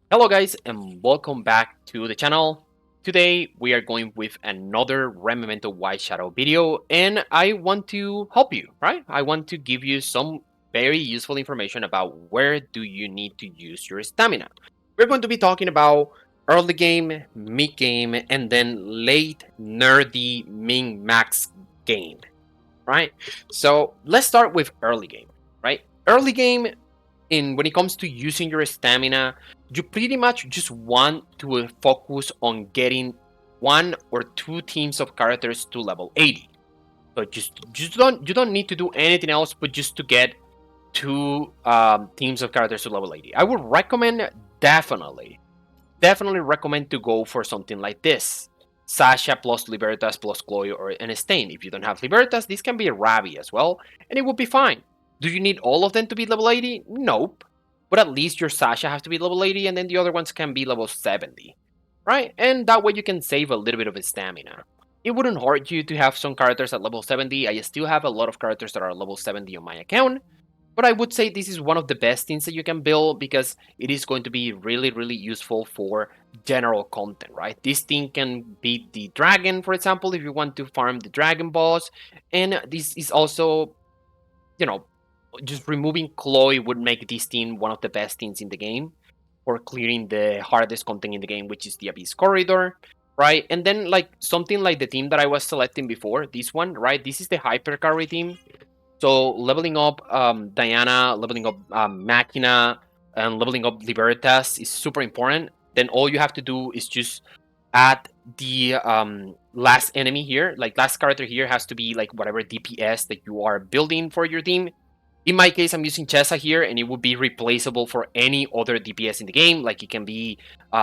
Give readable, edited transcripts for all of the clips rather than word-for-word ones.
Hello guys and welcome back to the channel. Today we are going with another Rememento White Shadow video and I want to help you, right? I want to give you some very useful information about where do you need to use your stamina. We're going to be talking about early game, mid game, and then late nerdy min max game, right? So let's start with early game, right? Early game when it comes to using your stamina, you pretty much just want to focus on getting one or two teams of characters to level 80. So just don't you don't need to do anything else but just to get two teams of characters to level 80. I would recommend definitely recommend to go for something like this. Sasha plus Libertas plus Chloe or an Stain. If you don't have Libertas, this can be a Ravi as well, and it will be fine. Do you need all of them to be level 80? Nope. But at least your Sasha has to be level 80, and then the other ones can be level 70. Right? And that way you can save a little bit of stamina. It wouldn't hurt you to have some characters at level 70. I still have a lot of characters that are level 70 on my account, but I would say this is one of the best things that you can build because it is going to be really useful for general content, right? This thing can beat the dragon, for example, if you want to farm the dragon boss. And this is also, you know, just removing Chloe would make this thing one of the best things in the game for clearing the hardest content in the game, which is the Abyss Corridor, right? And then like something like the team that I was selecting before, this one, right? This is the hyper carry team. So leveling up Diana, leveling up Machina, and leveling up Libertas is super important. Then all you have to do is just add the last enemy here. Like last character here has to be like whatever DPS that you are building for your team. In my case, I'm using Chessa here, and it would be replaceable for any other DPS in the game. Like it can be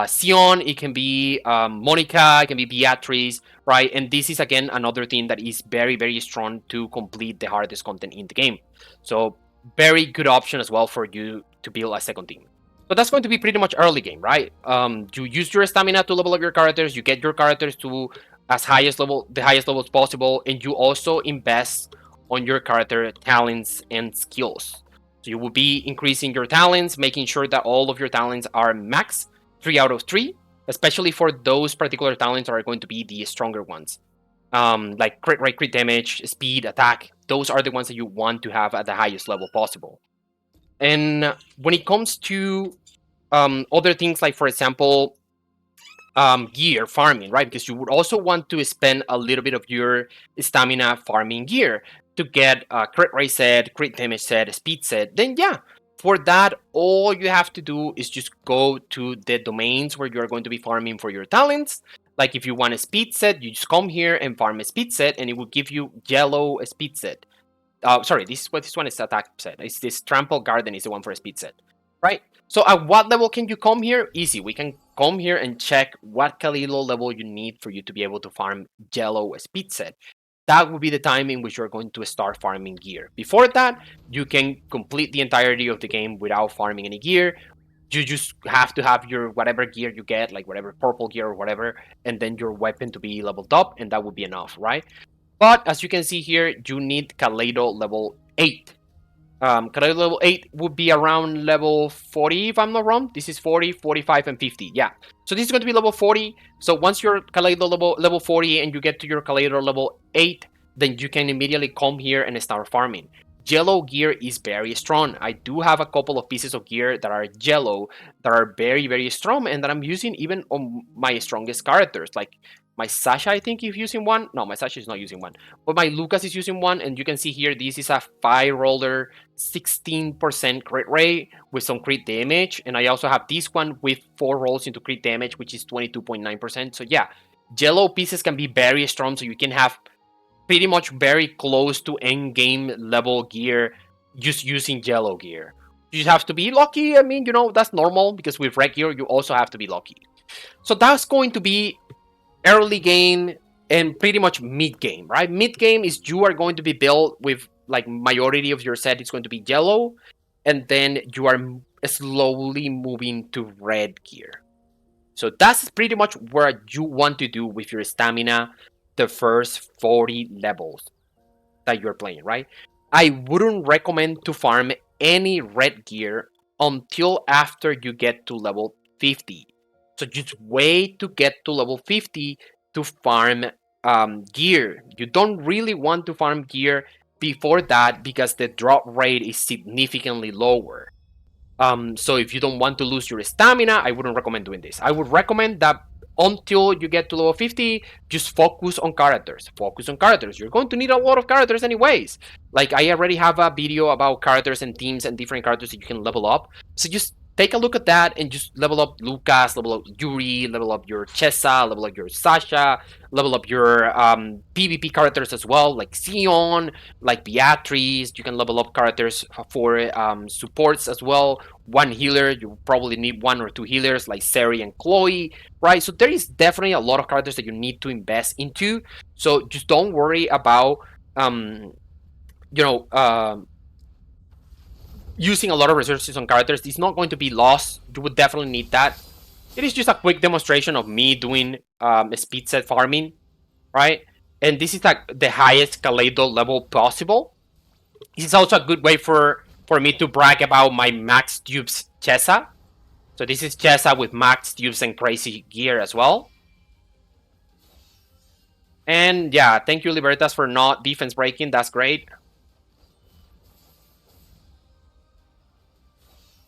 Sion, it can be Monica, it can be Beatrice, right? And this is again another thing that is very strong to complete the hardest content in the game. So very good option as well for you to build a second team. So that's going to be pretty much early game, right? You use your stamina to level up your characters. You get your characters to as highest level, the highest levels possible, and you also invest on your character talents and skills. So you will be increasing your talents, making sure that all of your talents are max 3 out of 3, especially for those particular talents that are going to be the stronger ones. Like crit rate, crit damage, speed, attack. Those are the ones that you want to have at the highest level possible. And when it comes to other things, like for example, gear farming, right? Because you would also want to spend a little bit of your stamina farming gear to get a crit rate set, crit damage set, speed set. Then yeah, for that, all you have to do is just go to the domains where you're going to be farming for your talents. Like if you want a speed set, you just come here and farm a speed set, and it will give you yellow speed set. Sorry, this one is attack set. It's this Trample Garden is the one for a speed set, right? So at what level can you come here? Easy. We can come here and check what Kalilo level you need for you to be able to farm yellow speed set. That will be the time in which you're going to start farming gear. Before that, you can complete the entirety of the game without farming any gear. You just have to have your whatever gear you get, like whatever purple gear or whatever, and then your weapon to be leveled up, and that would be enough, right? But as you can see here, you need Kaleido level 8. Kaleido level 8 would be around level 40 if I'm not wrong. This is 40, 45, and 50. Yeah. So this is going to be level 40. So once you're Kaleido level 40 and you get to your Kaleido level 8, then you can immediately come here and start farming. Yellow gear is very strong. I do have a couple of pieces of gear that are yellow that are very strong and that I'm using even on my strongest characters. Like my Sasha, I think, is using one. No, my Sasha is not using one. But my Lucas is using one. And you can see here, this is a 5-roller, 16% crit rate with some crit damage. And I also have this one with 4 rolls into crit damage, which is 22.9%. So yeah, yellow pieces can be very strong. So you can have pretty much very close to end game level gear just using yellow gear. You just have to be lucky. I mean, that's normal because with red gear, you also have to be lucky. So that's going to be early game and pretty much mid game, right? Mid game is you are going to be built with like majority of your set is going to be yellow, and then you are slowly moving to red gear. So that's pretty much what you want to do with your stamina the first 40 levels that you're playing, right? I wouldn't recommend to farm any red gear until after you get to level 50. So just wait to get to level 50 to farm gear. You don't really want to farm gear before that because the drop rate is significantly lower. So if you don't want to lose your stamina, I wouldn't recommend doing this. I would recommend that until you get to level 50, just focus on characters. Focus on characters. You're going to need a lot of characters anyways. Like I already have a video about characters and teams and different characters that you can level up. So just take a look at that and just level up Lucas, level up Yuri, level up your Chessa, level up your Sasha, level up your PvP characters as well, like Sion, like Beatrice. You can level up characters for supports as well. One healer, you probably need one or two healers like Seri and Chloe, right? So there is definitely a lot of characters that you need to invest into. So just don't worry about um, you know using a lot of resources on characters. It's not going to be lost. You would definitely need that. It is just a quick demonstration of me doing speed set farming, right? And this is like the highest Kaleido level possible. This is also a good way for me to brag about my max tubes Chessa. So this is Chessa with max tubes and crazy gear as well. And yeah, thank you Libertas for not defense breaking. That's great.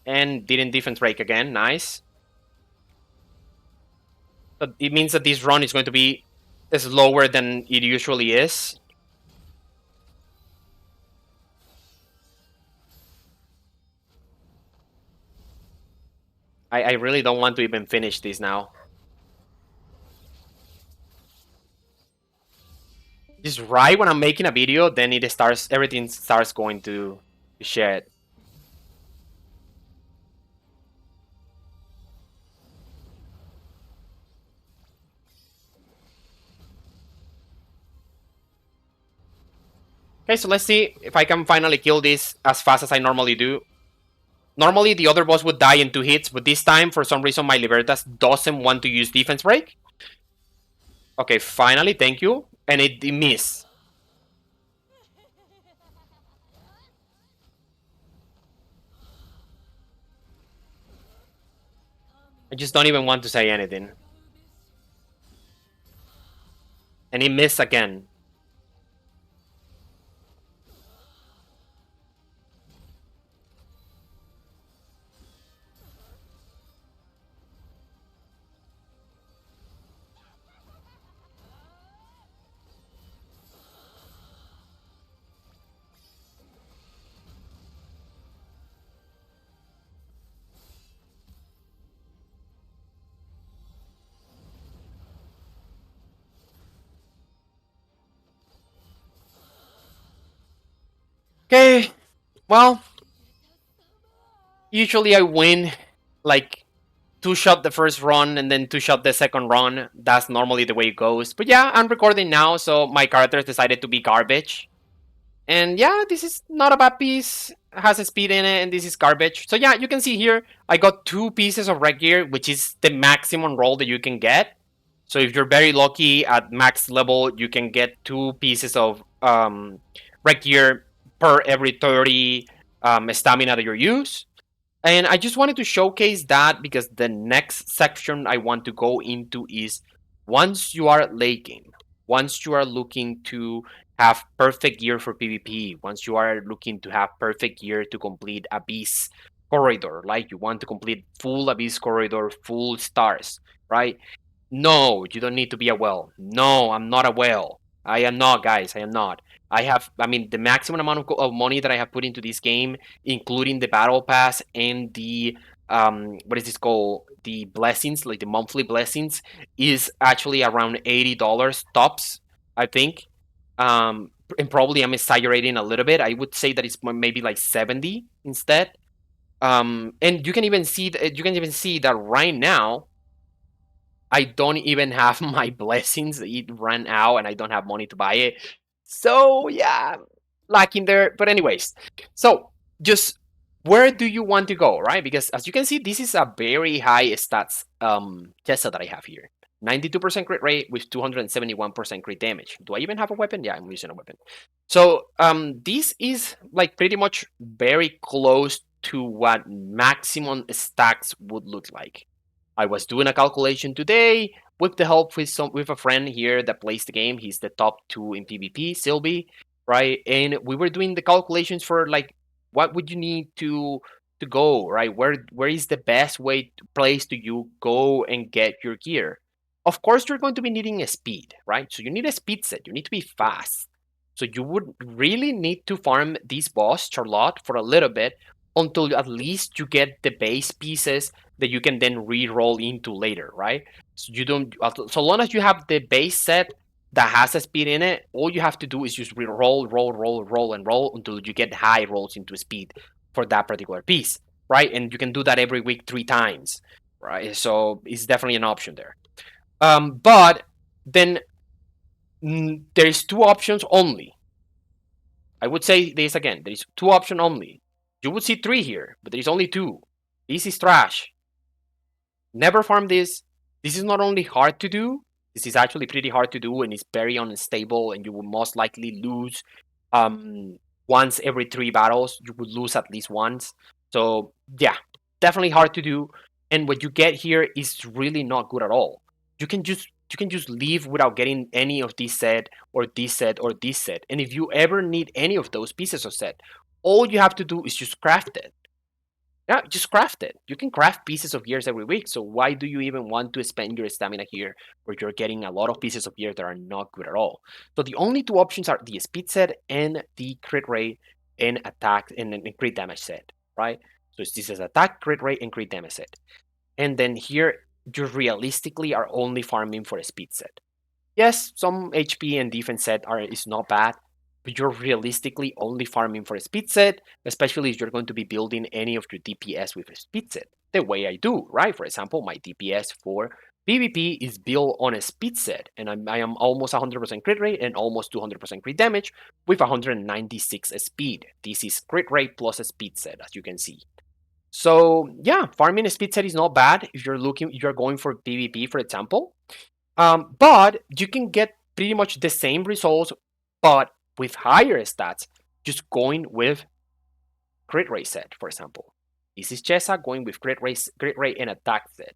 And didn't defense break again. Nice. But it means that this run is going to be slower than it usually is. I really don't want to even finish this now. Just right when I'm making a video, then everything starts going to shit. Okay, so let's see if I can finally kill this as fast as I normally do. Normally, the other boss would die in 2 hits, but this time, for some reason, my Libertas doesn't want to use defense break. Okay, finally, thank you. And it missed. I just don't even want to say anything. And it missed again. Okay, well, usually I win like 2-shot the first run and then 2-shot the second run. That's normally the way it goes. But yeah, I'm recording now, so my characters decided to be garbage. And yeah, this is not a bad piece. It has a speed in it, and this is garbage. So yeah, you can see here, I got 2 pieces of red gear, which is the maximum roll that you can get. So if you're very lucky at max level, you can get 2 pieces of red gear per every 30 stamina that you use. And I just wanted to showcase that because the next section I want to go into is once you are late game, once you are looking to have perfect gear for PvP, once you are looking to have perfect gear to complete Abyss Corridor, like you want to complete full Abyss Corridor, full stars, right? No, you don't need to be a whale. No, I'm not a whale. I am not, guys. I am not. I mean, the maximum amount of money that I have put into this game, including the battle pass and the what is this called? The blessings, like the monthly blessings, is actually around $80 tops, I think. And probably I'm exaggerating a little bit. I would say that it's maybe like 70 instead. And you can even see that right now I don't even have my blessings. It ran out and I don't have money to buy it. So yeah, lacking there. But anyways, so just where do you want to go, right? Because as you can see, this is a very high stats Tessa that I have here. 92% crit rate with 271% crit damage. Do I even have a weapon? Yeah, I'm using a weapon. So this is like pretty much very close to what maximum stacks would look like. I was doing a calculation today with the help with a friend here that plays the game. He's the top 2 in PvP, Sylvie, right? And we were doing the calculations for like what would you need to go, right? Where is the best place to you go and get your gear? Of course, you're going to be needing a speed, right? So you need a speed set. You need to be fast. So you would really need to farm this boss, Charlotte, for a little bit until at least you get the base pieces that you can then re-roll into later, right? So you don't, so long as you have the base set that has a speed in it, all you have to do is just roll, roll, roll, roll, and roll until you get high rolls into speed for that particular piece, right? And you can do that every week 3 times, right? So it's definitely an option there. But then there's 2 options only. I would say this again. There is 2 options only. You would see 3 here, but there is only 2. This is trash. Never farm this. This is not only hard to do, this is actually pretty hard to do and it's very unstable and you will most likely lose um, once every 3 battles. You would lose at least once. So yeah, definitely hard to do. And what you get here is really not good at all. You can just leave without getting any of this set or this set or this set. And if you ever need any of those pieces of set, all you have to do is just craft it. Yeah, just craft it. You can craft pieces of gears every week. So why do you even want to spend your stamina here where you're getting a lot of pieces of gear that are not good at all? So the only 2 options are the speed set and the crit rate and attack and crit damage set, right? So this is attack, crit rate, and crit damage set. And then here you realistically are only farming for a speed set. Yes, some HP and defense set is not bad, but you're realistically only farming for a speed set, especially if you're going to be building any of your DPS with a speed set. The way I do, right? For example, my DPS for PvP is built on a speed set, and I am almost 100% crit rate and almost 200% crit damage with 196 speed. This is crit rate plus a speed set, as you can see. So yeah, farming a speed set is not bad if you're going for PvP, for example. But you can get pretty much the same results, but with higher stats, just going with crit rate set, for example. This is Chesa going with crit rate and attack set.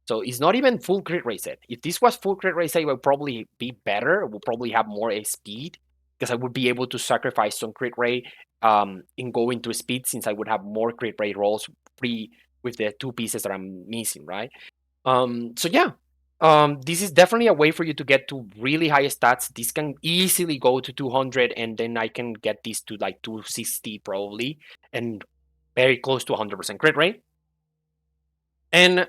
So it's not even full crit rate set. If this was full crit rate set, it would probably be better. It would probably have more speed because I would be able to sacrifice some crit rate and go into speed since I would have more crit rate rolls free with the 2 pieces that I'm missing, right? So yeah, this is definitely a way for you to get to really high stats. This can easily go to 200, and then I can get this to like 260 probably, and very close to 100% crit rate. And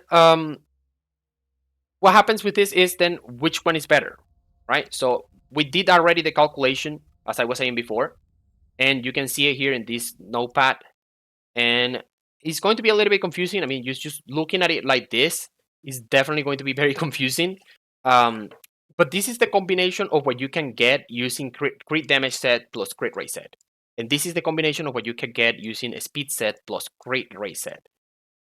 what happens with this is then which one is better, right? So we did already the calculation, as I was saying before, and you can see it here in this notepad. And it's going to be a little bit confusing. I mean, just looking at it like this is definitely going to be very confusing. But this is the combination of what you can get using crit damage set plus crit rate set. And this is the combination of what you can get using a speed set plus crit rate set.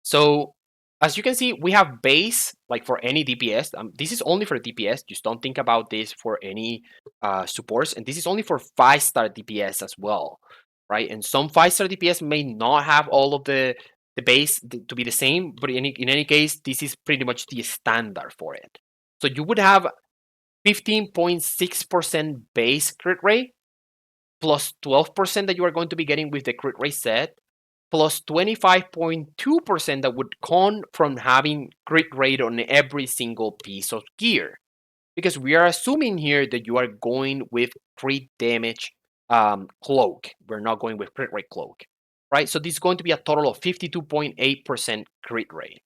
So as you can see, we have base, like for any DPS. This is only for DPS. Just don't think about this for any supports. And this is only for 5-star DPS as well, right? And some 5-star DPS may not have all of the base to be the same, but in any case, this is pretty much the standard for it. So you would have 15.6% base crit rate plus 12% that you are going to be getting with the crit rate set plus 25.2% that would come from having crit rate on every single piece of gear. Because we are assuming here that you are going with crit damage cloak. We're not going with crit rate cloak, right? So this is going to be a total of 52.8% crit rate.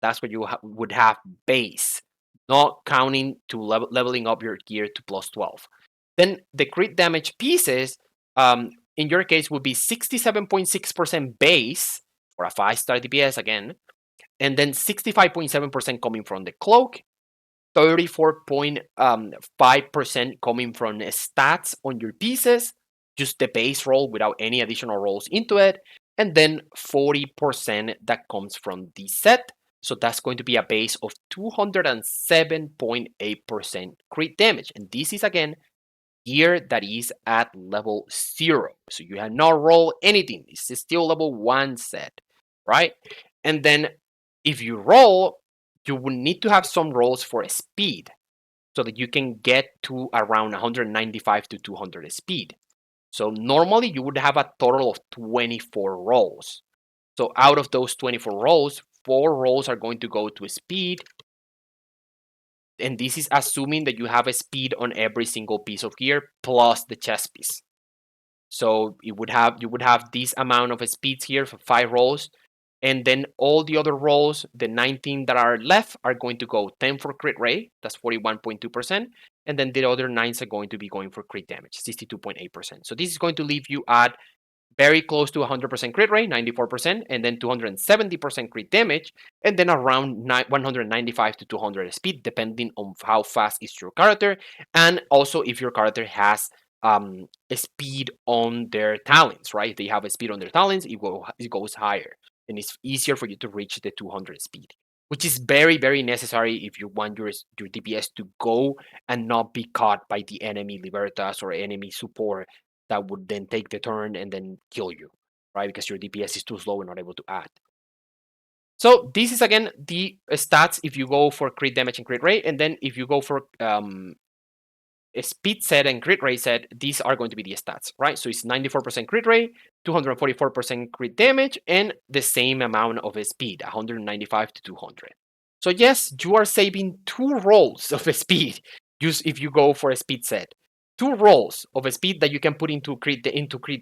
That's what you would have base, not counting to leveling up your gear to plus 12. Then the crit damage pieces, in your case, would be 67.6% base for a 5-star DPS again, and then 65.7% coming from the cloak, 34.5% coming from stats on your pieces, just the base roll without any additional rolls into it, and then 40% that comes from the set. So that's going to be a base of 207.8% crit damage. And this is again gear that is at level 0. So you have not rolled anything. This is still level 1 set, right? And then if you roll, you would need to have some rolls for speed so that you can get to around 195 to 200 speed. So normally you would have a total of 24 rolls. So out of those 24 rolls, 4 rolls are going to go to speed. And this is assuming that you have a speed on every single piece of gear plus the chest piece. So you would have this amount of speeds here for 5 rolls. And then all the other rolls, the 19 that are left, are going to go 10 for crit rate, that's 41.2%. And then the other 9s are going to be going for crit damage, 62.8%. So this is going to leave you at very close to 100% crit rate, 94%, and then 270% crit damage, and then around 195 to 200 speed, depending on how fast is your character, and also if your character has a speed on their talents, right? If they have a speed on their talents, it goes higher, and it's easier for you to reach the 200 speed, which is very, very necessary if you want your DPS to go and not be caught by the enemy Libertas or enemy support that would then take the turn and then kill you, right? Because your DPS is too slow and not able to add. So this is again the stats if you go for crit damage and crit rate, and then if you go for a speed set and crit rate set, these are going to be the stats, right? So it's 94% crit rate, 244% crit damage, and the same amount of speed, 195 to 200. So yes, you are saving 2 rolls of speed just if you go for a speed set. 2 rolls of a speed that you can put into crit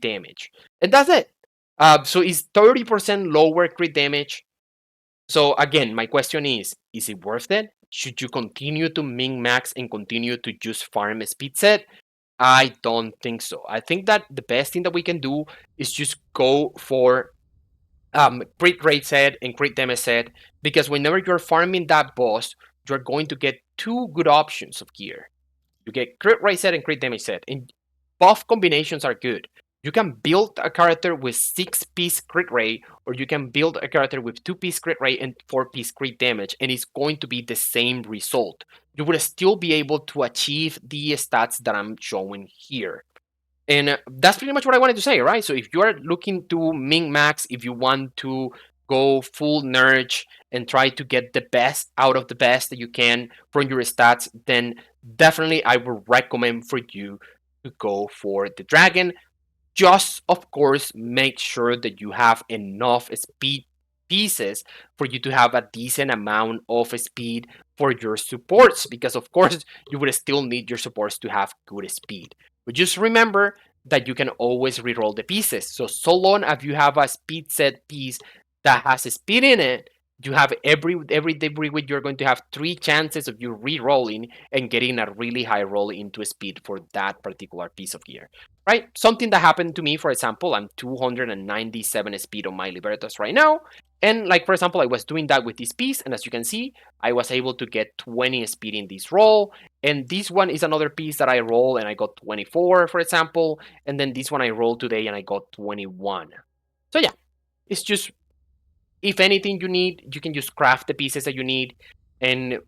damage, and that's it. So it's 30% lower crit damage. So again, my question is it worth it? Should you continue to min max and continue to just farm a speed set? I don't think so. I think that the best thing that we can do is just go for crit rate set and crit damage set, because whenever you're farming that boss, you're going to get 2 good options of gear. You get crit rate set and crit damage set, and both combinations are good. You can build a character with 6-piece crit rate, or you can build a character with 2-piece crit rate and 4-piece crit damage, and it's going to be the same result. You would still be able to achieve the stats that I'm showing here. And that's pretty much what I wanted to say, right? So if you are looking to min max, if you want to go full nerd and try to get the best out of the best that you can from your stats, then definitely I would recommend for you to go for the dragon. Just, of course, make sure that you have enough speed pieces for you to have a decent amount of speed for your supports, because of course you would still need your supports to have good speed. But just remember that you can always reroll the pieces. So long as you have a speed set piece that has a speed in it, you have every debris with you're going to have 3 chances of you re-rolling and getting a really high roll into speed for that particular piece of gear, right? Something that happened to me, for example, I'm 297 speed on my Libertas right now. And like, for example, I was doing that with this piece. And as you can see, I was able to get 20 speed in this roll. And this one is another piece that I roll and I got 24, for example. And then this one I rolled today and I got 21. So yeah, it's just, if anything you need, you can just craft the pieces that you need. And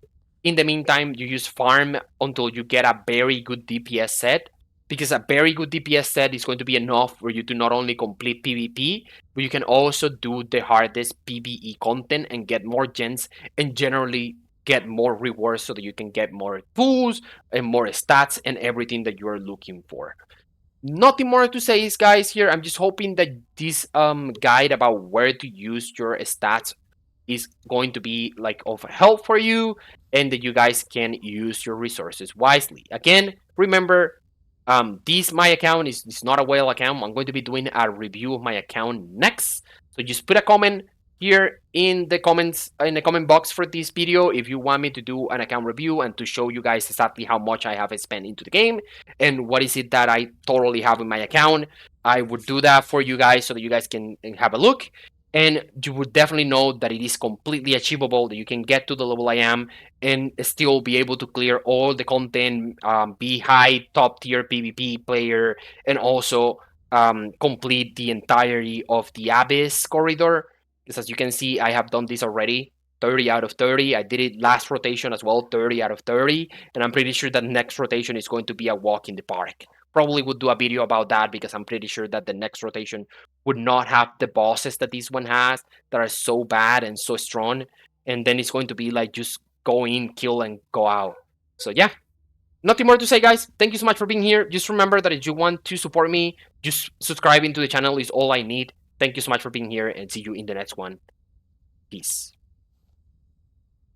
in the meantime, you just farm until you get a very good DPS set, because a very good DPS set is going to be enough for you to not only complete PvP, but you can also do the hardest PvE content and get more gens and generally get more rewards so that you can get more tools and more stats and everything that you're looking for. Nothing more to say, guys. Here, I'm just hoping that this guide about where to use your stats is going to be like of help for you, and that you guys can use your resources wisely. Again, remember, this my account is not a whale account. I'm going to be doing a review of my account next. So just put a comment here in the comments, in the comment box for this video, if you want me to do an account review and to show you guys exactly how much I have spent into the game and what is it that I totally have in my account. I would do that for you guys so that you guys can have a look, and you would definitely know that it is completely achievable, that you can get to the level I am and still be able to clear all the content, be high top tier PvP player, and also complete the entirety of the Abyss corridor. Because as you can see, I have done this already, 30 out of 30. I did it last rotation as well, 30 out of 30. And I'm pretty sure that next rotation is going to be a walk in the park. Probably would do a video about that, because I'm pretty sure that the next rotation would not have the bosses that this one has that are so bad and so strong. and then it's going to be like just go in, kill, and go out. So yeah, nothing more to say, guys. Thank you so much for being here. Just remember that if you want to support me, just subscribing to the channel is all I need. Thank you so much for being here, and see you in the next one. Peace.